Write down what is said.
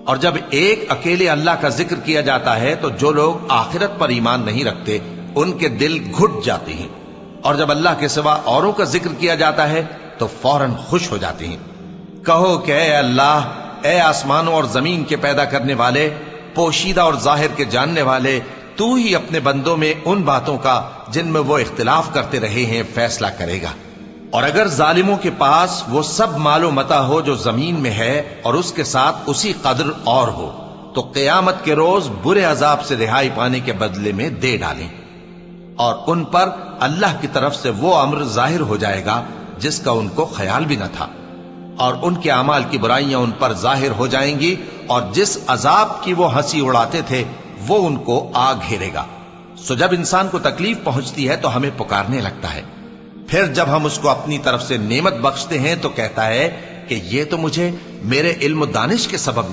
اور جب ایک اکیلے اللہ کا ذکر کیا جاتا ہے تو جو لوگ آخرت پر ایمان نہیں رکھتے ان کے دل گھٹ جاتے ہیں، اور جب اللہ کے سوا اوروں کا ذکر کیا جاتا ہے تو فوراً خوش ہو جاتے ہیں۔ کہو کہ اے اللہ، اے آسمانوں اور زمین کے پیدا کرنے والے، پوشیدہ اور ظاہر کے جاننے والے، تو ہی اپنے بندوں میں ان باتوں کا جن میں وہ اختلاف کرتے رہے ہیں فیصلہ کرے گا۔ اور اگر ظالموں کے پاس وہ سب مال و متاع ہو جو زمین میں ہے اور اس کے ساتھ اسی قدر اور ہو تو قیامت کے روز برے عذاب سے رہائی پانے کے بدلے میں دے ڈالیں، اور ان پر اللہ کی طرف سے وہ امر ظاہر ہو جائے گا جس کا ان کو خیال بھی نہ تھا، اور ان کے اعمال کی برائیاں ان پر ظاہر ہو جائیں گی، اور جس عذاب کی وہ ہنسی اڑاتے تھے وہ ان کو آ گھیرے گا۔ سو جب انسان کو تکلیف پہنچتی ہے تو ہمیں پکارنے لگتا ہے، پھر جب ہم اس کو اپنی طرف سے نعمت بخشتے ہیں تو کہتا ہے کہ یہ تو مجھے میرے علم و دانش کے سبب